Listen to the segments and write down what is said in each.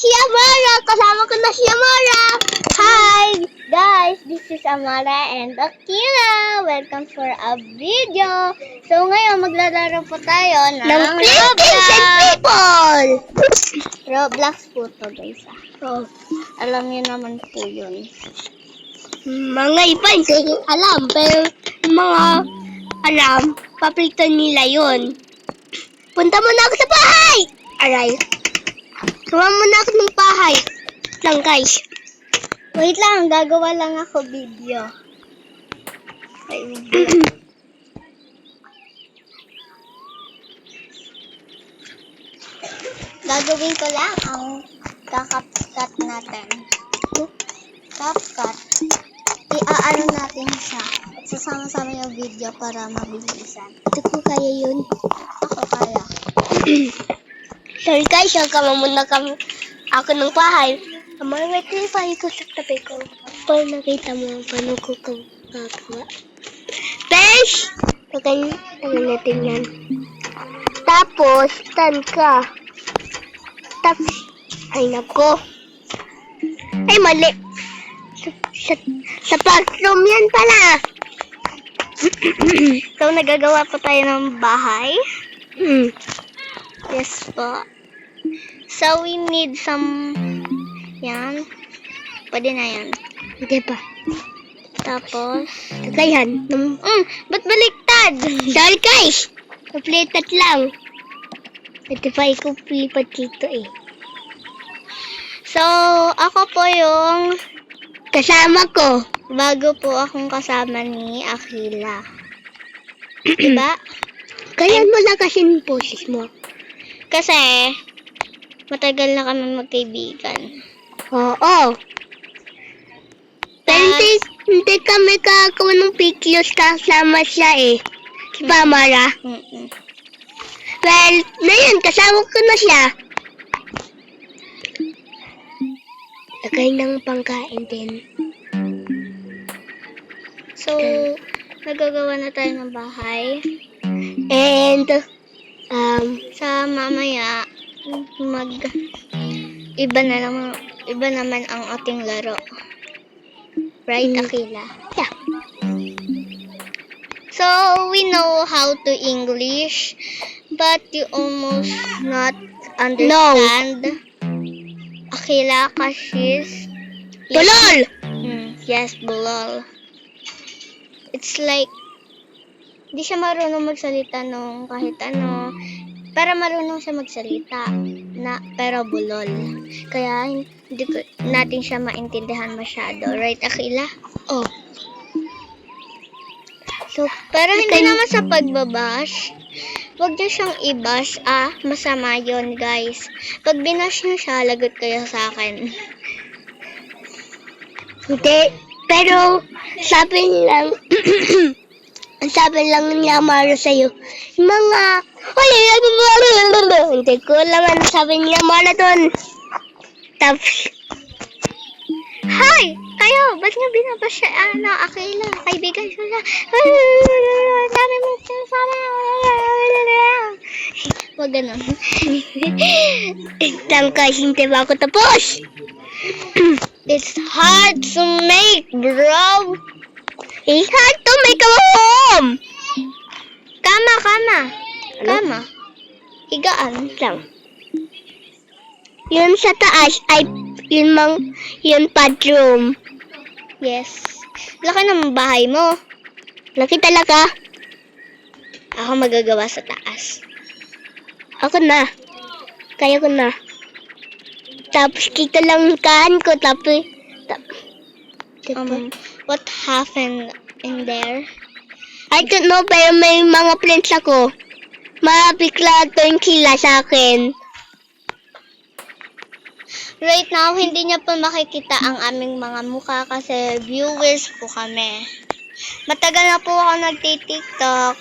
Si Amara! Kasama ko na si Amara! Hi! Guys, this is Amara and Akira! Welcome for a video! So ngayon, maglalaro po tayo ng Roblox People! Roblox po to guys. Oh, Alam niyo naman po yun. mga iba hindi alam, pero mga alam, papalitan nila yun. Punta muna ako sa bahay! Aray. Gawa muna ako ng bahay. Lang guys. Wait lang, gagawa lang ako video. Ay, video. Gagawin ko lang ang kakapkat natin. Kapkat. Iaano natin siya. At sasama-sama yung video para mabilisan. Ito ko kaya yun. Ako kaya. Sorry guys, hanggang muna kami ako ng bahay. Amara, may bahay ko sa tabi ko. Para nakita mo paano ko gagawa. Besh! Pagkain natin yan. Tapos, stand ka. Tapos, ay nako. Ay, mali. Sa bathroom yan pala. So, nagagawa pa tayo ng bahay. Yes po. So, we need some... Yan. Pwede na yan. Hindi pa. Tapos... Kagayan. Ba't baliktad? Sorry guys. Kaplitat lang. Ito pa ikaw pilipat dito eh. So, ako po yung... Kasama ko. Bago po akong kasama ni Akila. Diba? Kaya mo na kasi yung poses mo. Kasi, matagal na kami magkaibigan. Oo. Pero hindi kami kakawa ng pictures kasama siya eh. Si Pamara. Well, na yun, kasama ko na siya. Lagay ng pangkain din. So, nagagawa na tayo ng bahay. And, Sa mamaya, iba naman ang ating laro. Right, Akila? yeah. So, we know how to English, but you almost not understand. Akila, kasi Tulol! yes, bulol. It's like, hindi siya marunong magsalita nung kahit ano. Pero marunong siya magsalita, pero bulol. Kaya hindi natin siya maintindihan masyado. Right, Akila? Oh. So, pero hindi naman sa pagbabash. Huwag niyo siyang i-bash. Masama yon guys. Pag binash niyo siya, lagot kayo sa akin. Hindi. Pero, sabi lang, sabi lang niya Amara sa'yo, mga, hindi ko alam ano sabi niya Amara doon. Tapos, Hi! Kayo! Ba't nga binabash siya? Akila, kaibigan siya. Dami mo sinasabi. Huwag ganun. lang guys, hindi ba ako tapos? It's hard to make, bro. It's hard to make a home. Kama. Higaan. Lang. Yun sa taas ay yun bedroom. Yes. Laki ng bahay mo. Laki talaga. Ako magagawa sa taas. Ako na. Kaya ko na. Tapos dito lang kaan ko. Tapos What happened in there? I don't know, pero may mga friends ako. Mabigla to yung kila sa akin. Right now, hindi niya pa makikita ang aming mga mukha kasi viewers po kami. Matagal na po ako nagti-TikTok.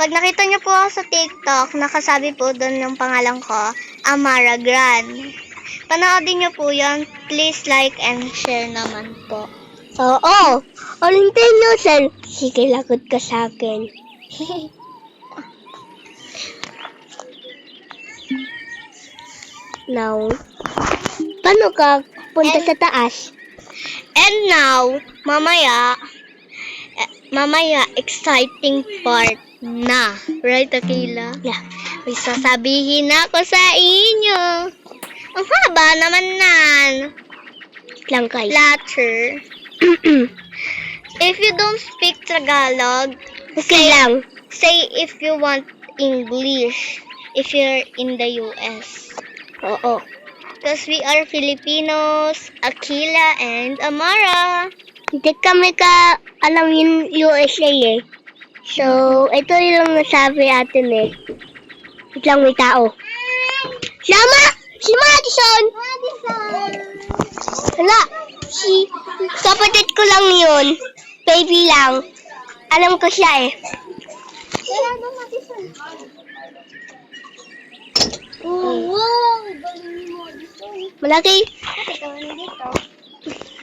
Pag nakita niyo po ako sa TikTok, nakasabi po doon yung pangalan ko, Amara Gran. Panoodin niyo po yan. Please like and share naman po. Oo. Ulitin nyo, sir. Sige, lagot ka sa akin. Now, Paano ka punta sa taas? And now, mamaya, exciting part na. Right, Akila? Yeah. May sasabihin ako sa inyo. Ang haba naman nan. Lang guys. Latter. If you don't speak Tagalog, Okay lang. say if you want English. If you're in the US. Oo. Because we are Filipinos, Akila and Amara. Hindi kami ka alam yung USA eh. So, ito yung nasabi atin eh. Wait lang, may tao. Sama! Si Madison! Wala. Si kapatid ko lang yun. Baby lang. Alam ko siya eh. Wow! Galing mo dito. Malaki. Dito.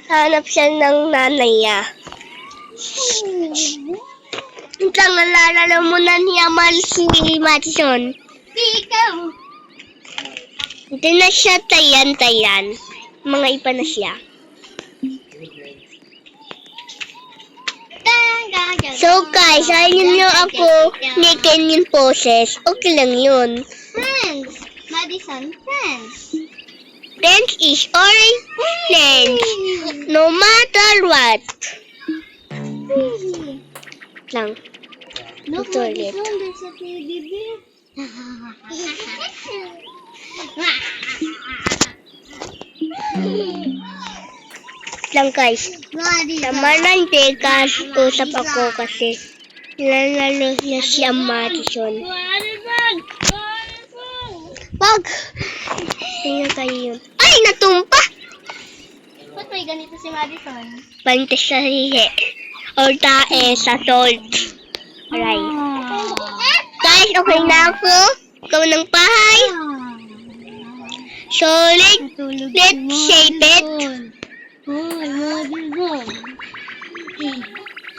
Hanap siya ng nanay niya. Ito ang nalalala mo na niyaman si Madison. Ikaw! Hindi na siya tayan. Mga iba na siya. So guys, ayun nyo ako nikin yung poses. Okay lang yun. Friends! Madison, friends! Friends is always friends. No matter what. Lang. Look, Ito ulit. Madison, there's a teddy bear. Lang guys. Sama lang dekas. Usap ako kasi lalalo na siya Madison. Wag! Tingnan tayo yun. Ay! Natumpa! Ba't may ganito si Madison? Bante sa hihi. O tae sa salt. Aray. Guys, okay na ako. Ikaw ng pahay. So, let's shape it.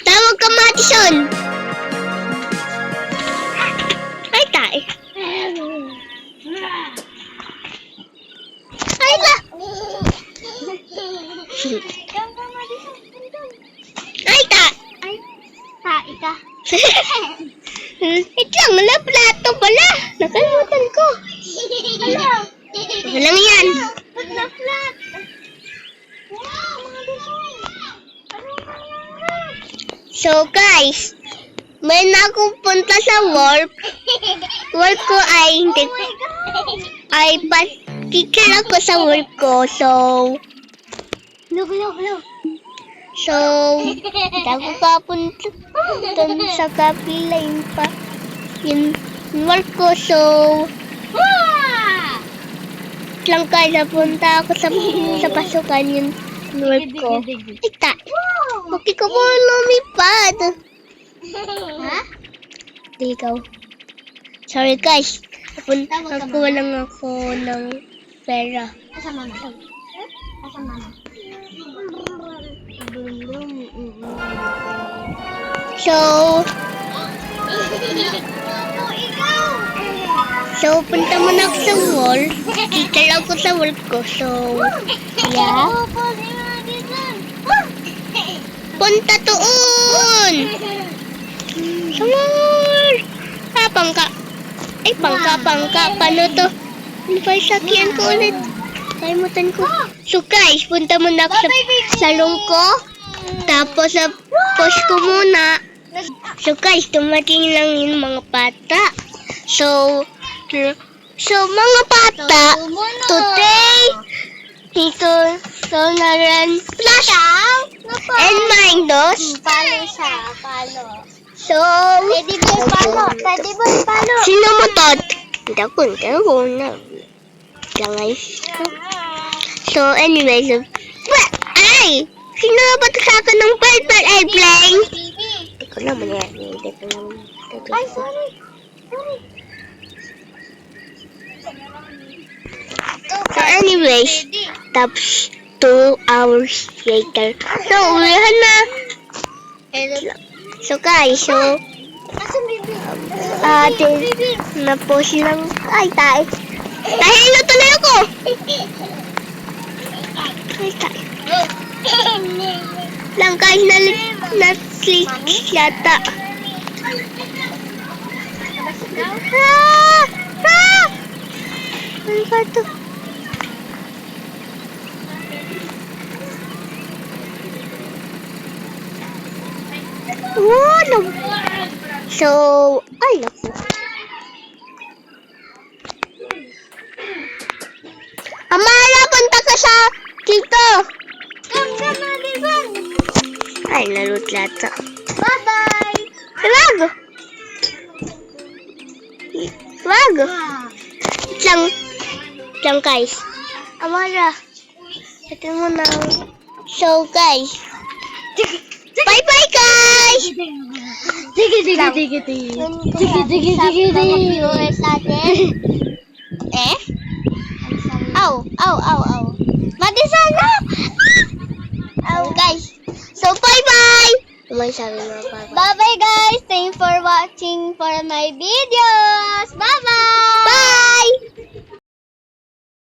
Tawag ka, Madison. Ay, tae. Ay, la. Ay, ta. Ay, tae ka. Ito lang, wala plato pala. Nakalimutan ko. Hello! Walang yan. Ba't na flat? Wow, Madison! Anong nangyari? So guys, may nakupunta sa work. Work ko ay hindi Oh my God! ay teacher ako sa work ko. So, Look. ako kapunta dun sa kapilain pa yung work ko. So, Wow! lang kayo napunta ako sa pasukan yung work ko. Ay, ta. Wow! Okay ko po lumipad. Ha? Di ikaw. Sorry guys. Tawag ka, Nakuha lang ako ng pera. Asa mama? Asa mama? So, punta mo na ako sa wall. Kita lang ako sa wall ko. So, yeah. Punta doon! Sa wall! Ah, pangka. Ay, pangka. Paano to? Ano pa yung sakyan ko ulit? Kalimutan ko. So guys, punta mo na ako sa salon ko. Tapos sa post ko muna. So guys, dumating lang yung mga bata. So mga bata, today, dito sa Naran Plaza and Mindos. Palo siya, palo. So, Teddy bear palo. sino mo to? Hindi ako na. Lang guys. So, anyway, ay! Sino ba ito sa akin ng purple airplane? Hindi ko naman yan. Hindi ko naman. Ay, sorry. So, anyways, tapos 2 hours later. So, uwihan na. So, guys, Asan baby? na-post lang. Ay, tayo. Hello tuloy ako. Ay, tayo. Lang guys, na-sleep yata. Ah! Ah! Ano ba ito? Oh, no. So, ay, naku. Amara, punta ka sa dito. Ay, nalutlata. Bye-bye! Wag! Wag! Lang guys. Amara, ito mo na. So guys. Bye-bye guys! Sige, sige, sige, sige. Sige, sige, sige, sige. Viewers natin. Eh? Aw, aw, aw, aw. Madisal na! Aw, guys. So bye-bye! Umay sabi mo bye-bye. Bye-bye, guys. Thanks for watching for my videos.